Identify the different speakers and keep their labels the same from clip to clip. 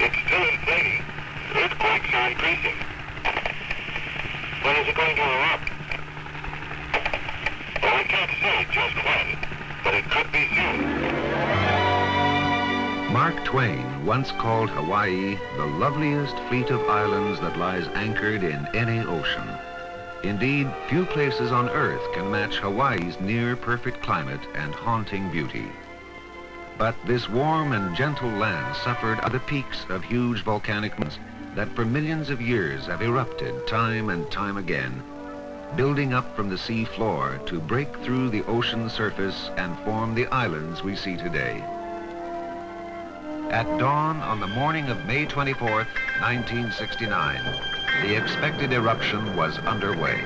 Speaker 1: It's still inflating. Earthquakes are increasing. When is it going to erupt? Well, we can't say just when, but it could be soon.
Speaker 2: Mark Twain once called Hawaii the loveliest fleet of islands that lies anchored in any ocean. Indeed, few places on Earth can match Hawaii's near-perfect climate and haunting beauty. But this warm and gentle land suffered at the peaks of huge volcanic mountains that for millions of years have erupted time and time again, building up from the sea floor to break through the ocean surface and form the islands we see today. At dawn on the morning of May 24th, 1969, the expected eruption was underway.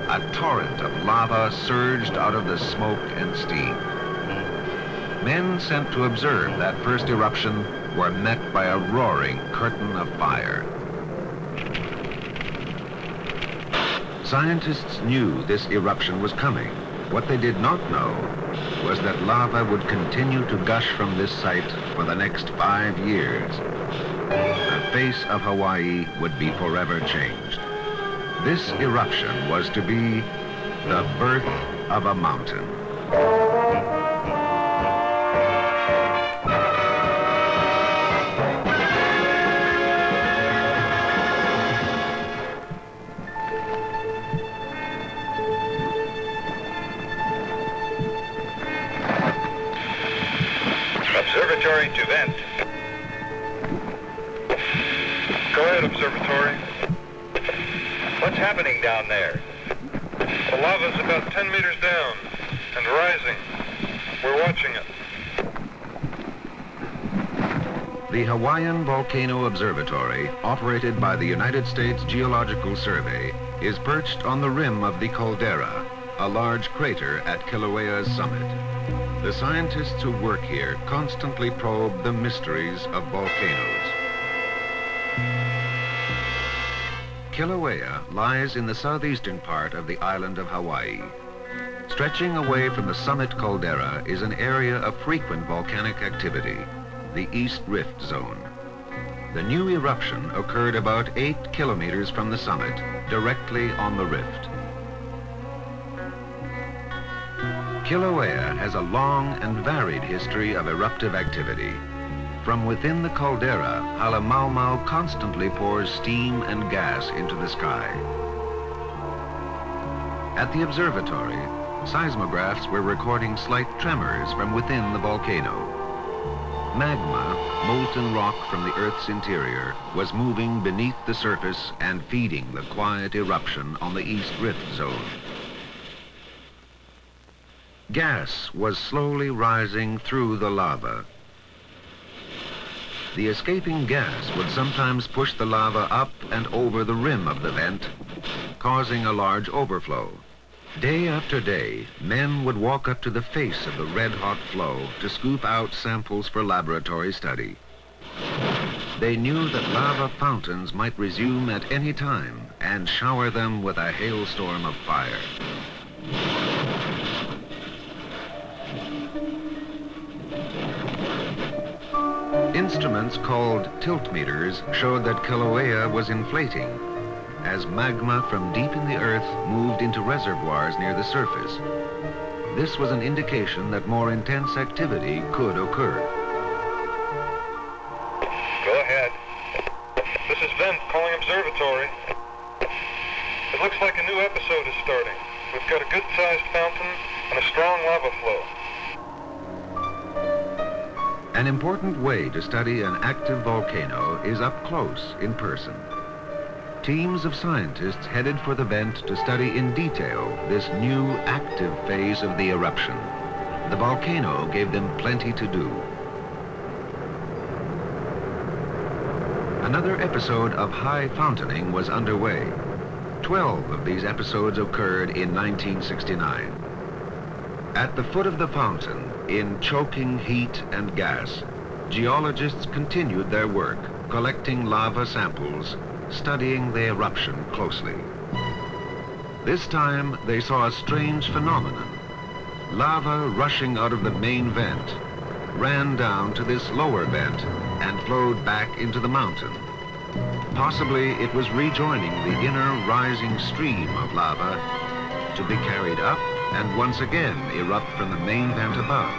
Speaker 2: A torrent of lava surged out of the smoke and steam. Men sent to observe that first eruption were met by a roaring curtain of fire. Scientists knew this eruption was coming. What they did not know was that lava would continue to gush from this site for the next 5 years. The face of Hawaii would be forever changed. This eruption was to be the birth of a mountain.
Speaker 1: Observatory to vent. Go ahead, observatory. What's happening down there?
Speaker 3: The lava's about 10 meters down and rising. We're watching it.
Speaker 2: The Hawaiian Volcano Observatory, operated by the United States Geological Survey, is perched on the rim of the caldera, a large crater at Kilauea's summit. The scientists who work here constantly probe the mysteries of volcanoes. Kilauea lies in the southeastern part of the island of Hawaii. Stretching away from the summit caldera is an area of frequent volcanic activity, the East Rift Zone. The new eruption occurred about 8 kilometers from the summit, directly on the rift. Kilauea has a long and varied history of eruptive activity. From within the caldera, Halemaumau constantly pours steam and gas into the sky. At the observatory, seismographs were recording slight tremors from within the volcano. Magma, molten rock from the Earth's interior, was moving beneath the surface and feeding the quiet eruption on the East Rift Zone. Gas was slowly rising through the lava. The escaping gas would sometimes push the lava up and over the rim of the vent, causing a large overflow. Day after day, men would walk up to the face of the red-hot flow to scoop out samples for laboratory study. They knew that lava fountains might resume at any time and shower them with a hailstorm of fire. Instruments called tilt meters showed that Kilauea was inflating as magma from deep in the earth moved into reservoirs near the surface. This was an indication that more intense activity could occur.
Speaker 3: Go ahead. This is Vent calling observatory. It looks like a new episode is starting. We've got a good-sized fountain and a strong lava flow.
Speaker 2: An important way to study an active volcano is up close, in person. Teams of scientists headed for the vent to study in detail this new active phase of the eruption. The volcano gave them plenty to do. Another episode of high fountaining was underway. 12 of these episodes occurred in 1969. At the foot of the fountain, in choking heat and gas, geologists continued their work, collecting lava samples, studying the eruption closely. This time, they saw a strange phenomenon. Lava rushing out of the main vent ran down to this lower vent and flowed back into the mountain. Possibly it was rejoining the inner rising stream of lava to be carried up and once again erupt from the main vent above.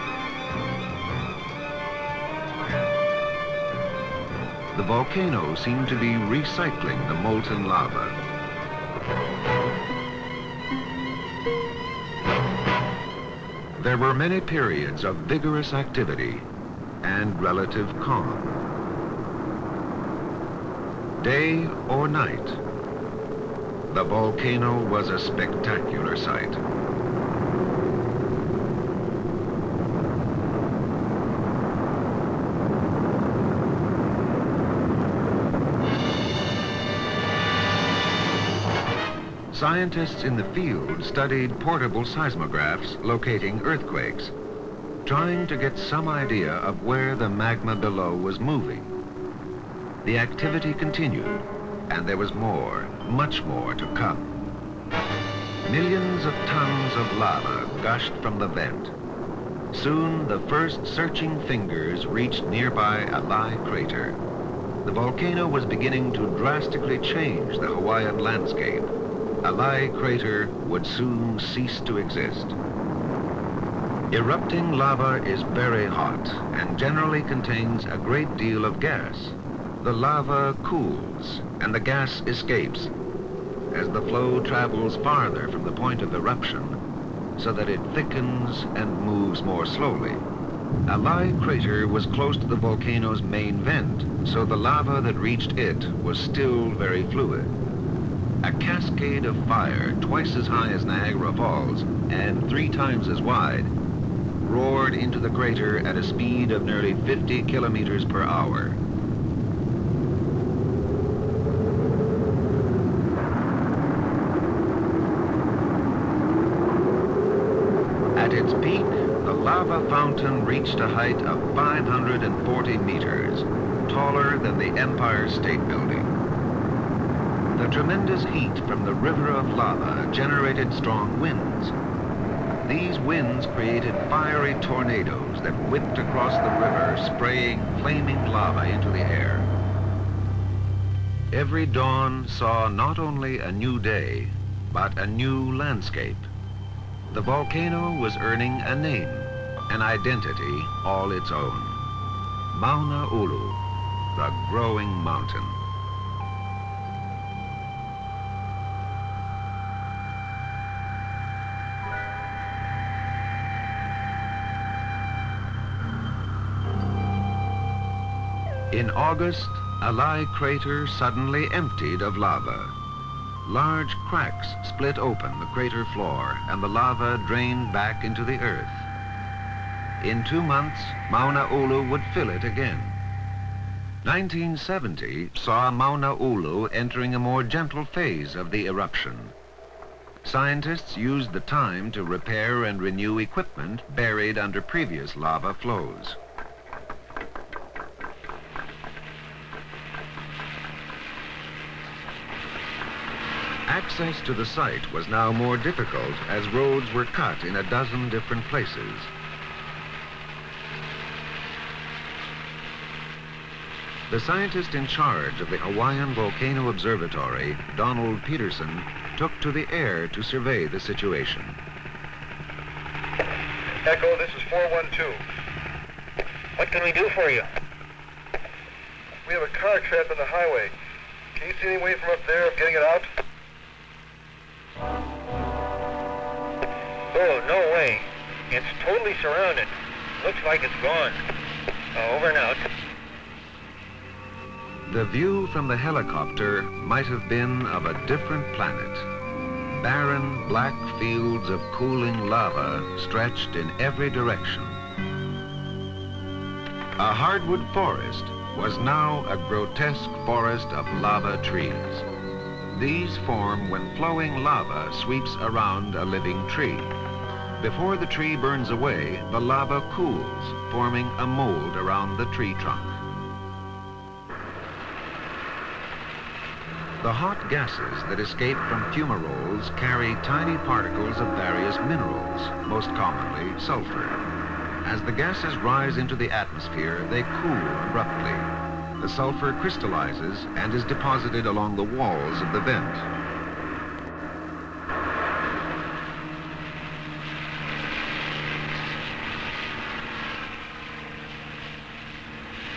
Speaker 2: The volcano seemed to be recycling the molten lava. There were many periods of vigorous activity and relative calm. Day or night, the volcano was a spectacular sight. Scientists in the field studied portable seismographs locating earthquakes, trying to get some idea of where the magma below was moving. The activity continued, and there was more, much more to come. Millions of tons of lava gushed from the vent. Soon the first searching fingers reached nearby Lee crater. The volcano was beginning to drastically change the Hawaiian landscape. Lee crater would soon cease to exist. Erupting lava is very hot and generally contains a great deal of gas. The lava cools and the gas escapes as the flow travels farther from the point of eruption so that it thickens and moves more slowly. Lee crater was close to the volcano's main vent, so the lava that reached it was still very fluid. A cascade of fire twice as high as Niagara Falls and 3 times as wide roared into the crater at a speed of nearly 50 kilometers per hour. At its peak, the lava fountain reached a height of 540 meters, taller than the Empire State Building. The tremendous heat from the river of lava generated strong winds. These winds created fiery tornadoes that whipped across the river, spraying flaming lava into the air. Every dawn saw not only a new day, but a new landscape. The volcano was earning a name, an identity all its own. Mauna Ulu, the growing mountain. In August, Lee crater suddenly emptied of lava. Large cracks split open the crater floor and the lava drained back into the earth. In 2 months, Mauna Ulu would fill it again. 1970 saw Mauna Ulu entering a more gentle phase of the eruption. Scientists used the time to repair and renew equipment buried under previous lava flows. Access to the site was now more difficult as roads were cut in a dozen different places. The scientist in charge of the Hawaiian Volcano Observatory, Donald Peterson, took to the air to survey the situation.
Speaker 3: Echo, this is 412.
Speaker 1: What can we do for you?
Speaker 3: We have a car trapped on the highway. Can you see any way from up there of getting it out?
Speaker 1: Oh, no way. It's totally surrounded. Looks like it's gone. Over and out.
Speaker 2: The view from the helicopter might have been of a different planet. Barren, black fields of cooling lava stretched in every direction. A hardwood forest was now a grotesque forest of lava trees. These form when flowing lava sweeps around a living tree. Before the tree burns away, the lava cools, forming a mold around the tree trunk. The hot gases that escape from fumaroles carry tiny particles of various minerals, most commonly sulfur. As the gases rise into the atmosphere, they cool abruptly. The sulfur crystallizes and is deposited along the walls of the vent.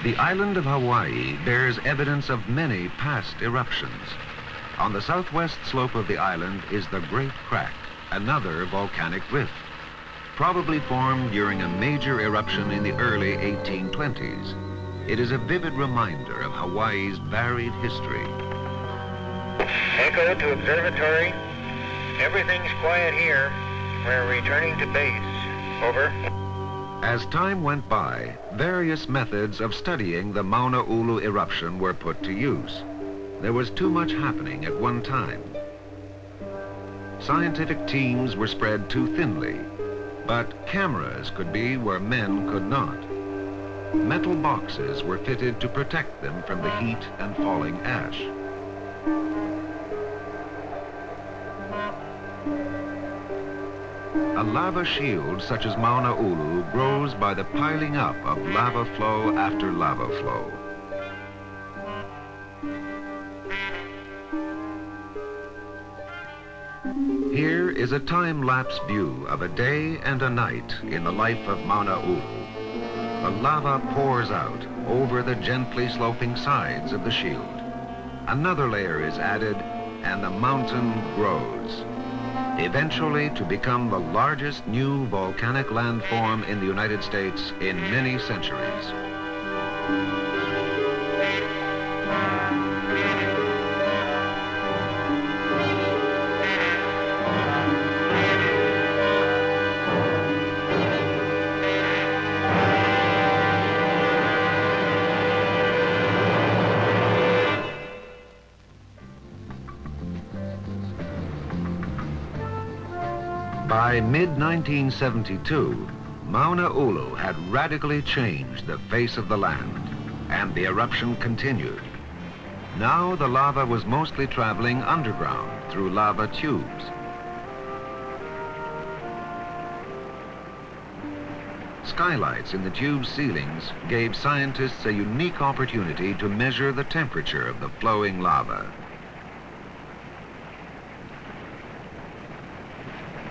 Speaker 2: The island of Hawaii bears evidence of many past eruptions. On the southwest slope of the island is the Great Crack, another volcanic rift, probably formed during a major eruption in the early 1820s. It is a vivid reminder of Hawaii's varied history.
Speaker 1: Echo to observatory. Everything's quiet here. We're returning to base. Over.
Speaker 2: As time went by, various methods of studying the Mauna Ulu eruption were put to use. There was too much happening at one time. Scientific teams were spread too thinly, but cameras could be where men could not. Metal boxes were fitted to protect them from the heat and falling ash. A lava shield such as Mauna Ulu grows by the piling up of lava flow after lava flow. Here is a time-lapse view of a day and a night in the life of Mauna Ulu. The lava pours out over the gently sloping sides of the shield. Another layer is added and the mountain grows, eventually to become the largest new volcanic landform in the United States in many centuries. By mid-1972, Mauna Ulu had radically changed the face of the land, and the eruption continued. Now the lava was mostly traveling underground through lava tubes. Skylights in the tube ceilings gave scientists a unique opportunity to measure the temperature of the flowing lava.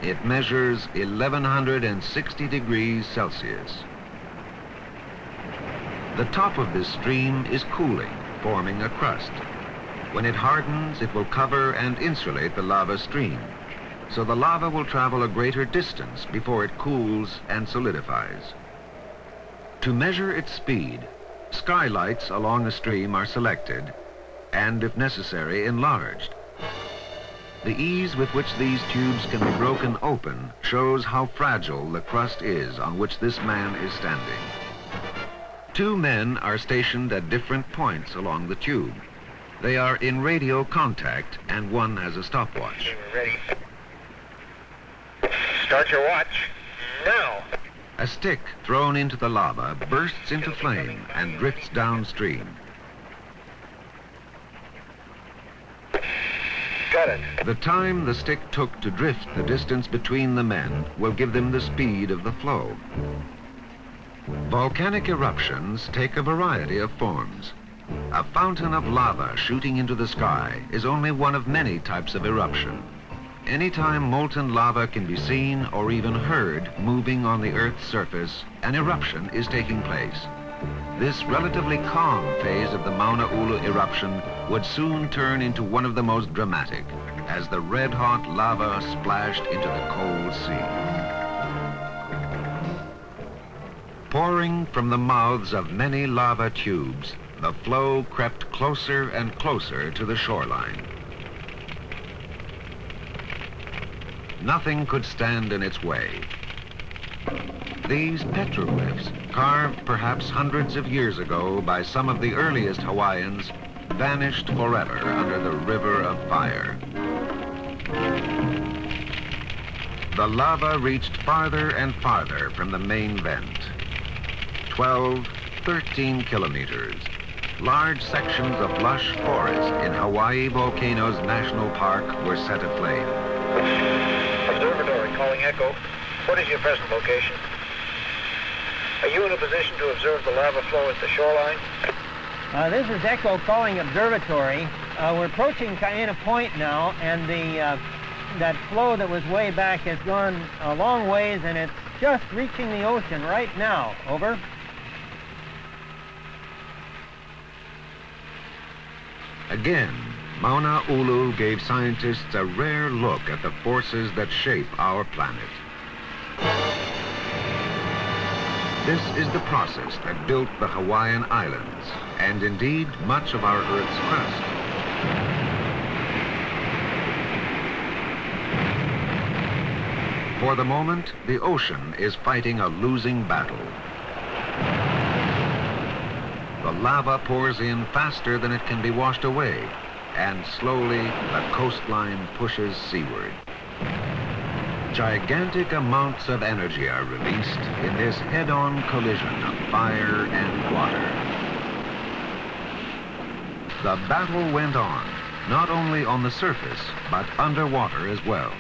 Speaker 2: It measures 1160 degrees Celsius. The top of this stream is cooling, forming a crust. When it hardens, it will cover and insulate the lava stream, so the lava will travel a greater distance before it cools and solidifies. To measure its speed, skylights along the stream are selected and, if necessary, enlarged. The ease with which these tubes can be broken open shows how fragile the crust is on which this man is standing. Two men are stationed at different points along the tube. They are in radio contact, and one has a stopwatch.
Speaker 1: Ready. Start your watch. Now.
Speaker 2: A stick thrown into the lava bursts into flame and drifts downstream.
Speaker 1: Got it.
Speaker 2: The time the stick took to drift the distance between the men will give them the speed of the flow. Volcanic eruptions take a variety of forms. A fountain of lava shooting into the sky is only one of many types of eruption. Anytime molten lava can be seen or even heard moving on the Earth's surface, an eruption is taking place. This relatively calm phase of the Mauna Ulu eruption would soon turn into one of the most dramatic, as the red-hot lava splashed into the cold sea. Pouring from the mouths of many lava tubes, the flow crept closer and closer to the shoreline. Nothing could stand in its way. These petroglyphs, carved perhaps hundreds of years ago by some of the earliest Hawaiians, vanished forever under the river of fire. The lava reached farther and farther from the main vent. 12, 13 kilometers. Large sections of lush forest in Hawaii Volcanoes National Park were set aflame.
Speaker 1: Observatory calling Echo. What is your present location?
Speaker 4: Are you in a position to observe the lava flow at the shoreline?
Speaker 5: This is Echo calling observatory. We're approaching Kaena Point now, and that flow that was way back has gone a long ways, and it's just reaching the ocean right now. Over.
Speaker 2: Again, Mauna Ulu gave scientists a rare look at the forces that shape our planet. This is the process that built the Hawaiian Islands, and indeed much of our Earth's crust. For the moment, the ocean is fighting a losing battle. The lava pours in faster than it can be washed away, and slowly the coastline pushes seaward. Gigantic amounts of energy are released in this head-on collision of fire and water. The battle went on, not only on the surface, but underwater as well.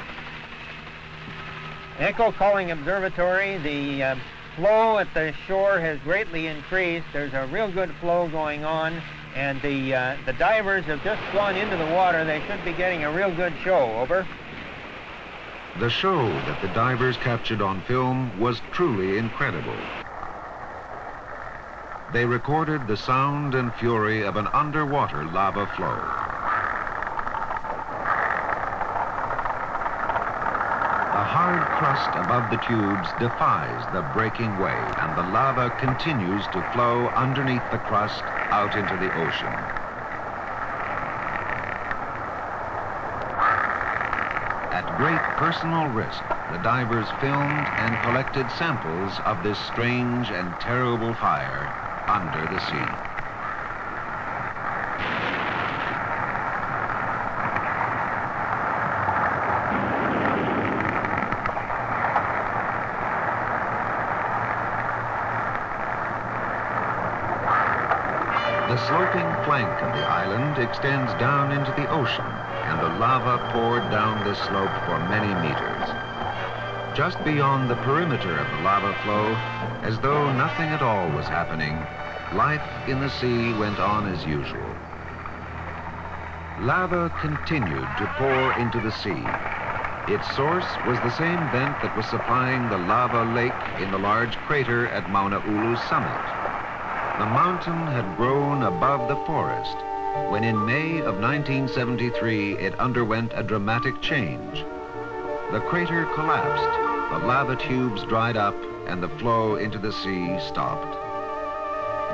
Speaker 5: Echo calling observatory. The flow at the shore has greatly increased. There's a real good flow going on, and the divers have just gone into the water. They should be getting a real good show. Over.
Speaker 2: The show that the divers captured on film was truly incredible. They recorded the sound and fury of an underwater lava flow. The hard crust above the tubes defies the breaking wave, and the lava continues to flow underneath the crust out into the ocean. At great personal risk, the divers filmed and collected samples of this strange and terrible fire under the sea. The sloping flank of the island extends down into the ocean, and the lava poured down this slope for many meters. Just beyond the perimeter of the lava flow, as though nothing at all was happening, life in the sea went on as usual. Lava continued to pour into the sea. Its source was the same vent that was supplying the lava lake in the large crater at Mauna Ulu's summit. The mountain had grown above the forest when in May of 1973 it underwent a dramatic change. The crater collapsed, the lava tubes dried up, and the flow into the sea stopped.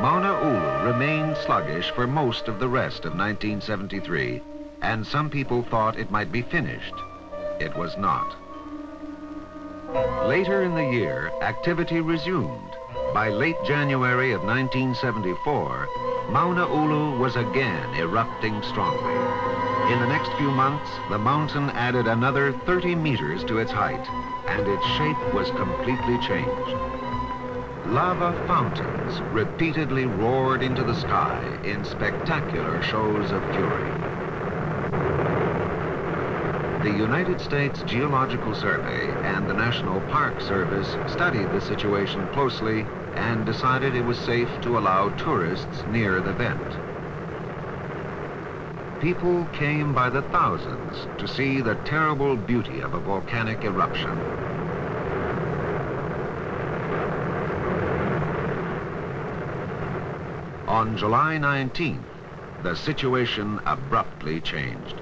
Speaker 2: Mauna Ulu remained sluggish for most of the rest of 1973, and some people thought it might be finished. It was not. Later in the year, activity resumed. By late January of 1974, Mauna Ulu was again erupting strongly. In the next few months, the mountain added another 30 meters to its height, and its shape was completely changed. Lava fountains repeatedly roared into the sky in spectacular shows of fury. The United States Geological Survey and the National Park Service studied the situation closely and decided it was safe to allow tourists near the vent. People came by the thousands to see the terrible beauty of a volcanic eruption. On July 19th, the situation abruptly changed.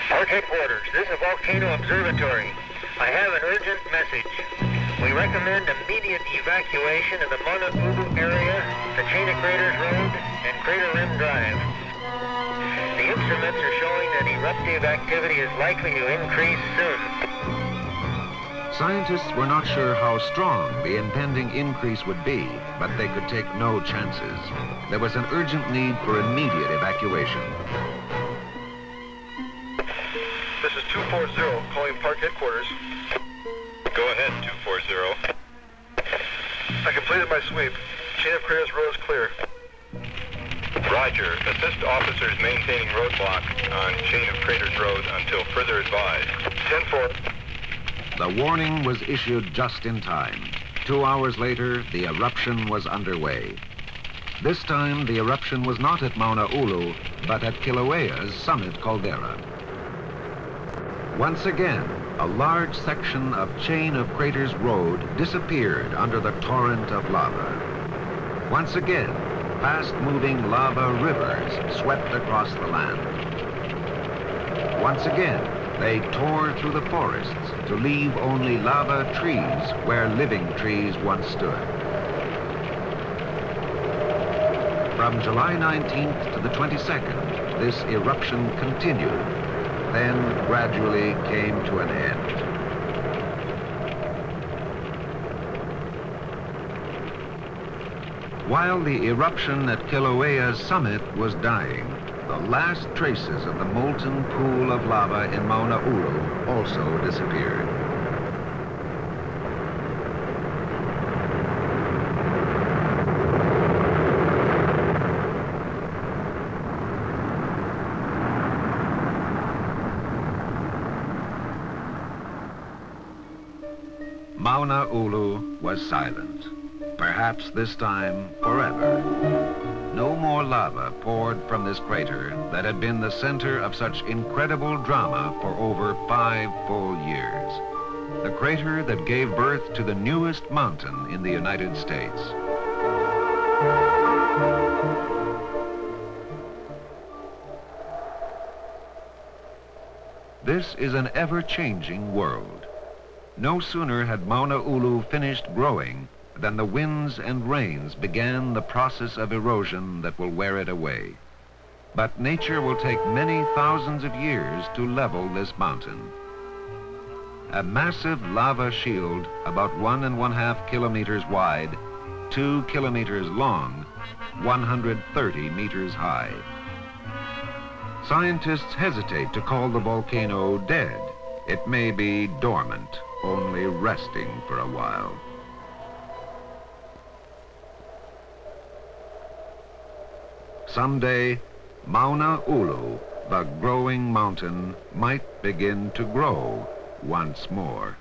Speaker 4: Park headquarters, this is Volcano Observatory. I have an urgent message. We recommend immediate evacuation of the Mauna Ulu area, the Chain of Craters Road, and Crater Rim Drive. The instruments are showing that eruptive activity is likely to increase soon.
Speaker 2: Scientists were not sure how strong the impending increase would be, but they could take no chances. There was an urgent need for immediate evacuation.
Speaker 3: This is 240, calling Park headquarters.
Speaker 6: Go ahead, 240.
Speaker 3: I completed my sweep. Chain of Craters Road is clear.
Speaker 6: Roger. Assist officers maintaining roadblock on Chain of Craters Road until further advised.
Speaker 3: 10-4.
Speaker 2: The warning was issued just in time. 2 hours later, the eruption was underway. This time, the eruption was not at Mauna Ulu, but at Kilauea's summit caldera. Once again, a large section of Chain of Craters Road disappeared under the torrent of lava. Once again, fast-moving lava rivers swept across the land. Once again, they tore through the forests to leave only lava trees where living trees once stood. From July 19th to the 22nd, this eruption continued, then gradually came to an end. While the eruption at Kilauea's summit was dying, the last traces of the molten pool of lava in Mauna Ulu also disappeared. Mauna Ulu was silent, perhaps this time forever. No more lava poured from this crater that had been the center of such incredible drama for over 5 full years. The crater that gave birth to the newest mountain in the United States. This is an ever-changing world. No sooner had Mauna Ulu finished growing than the winds and rains began the process of erosion that will wear it away. But nature will take many thousands of years to level this mountain. A massive lava shield about 1.5 kilometers wide, 2 kilometers long, 130 meters high. Scientists hesitate to call the volcano dead. It may be dormant, only resting for a while. Someday, Mauna Ulu, the growing mountain, might begin to grow once more.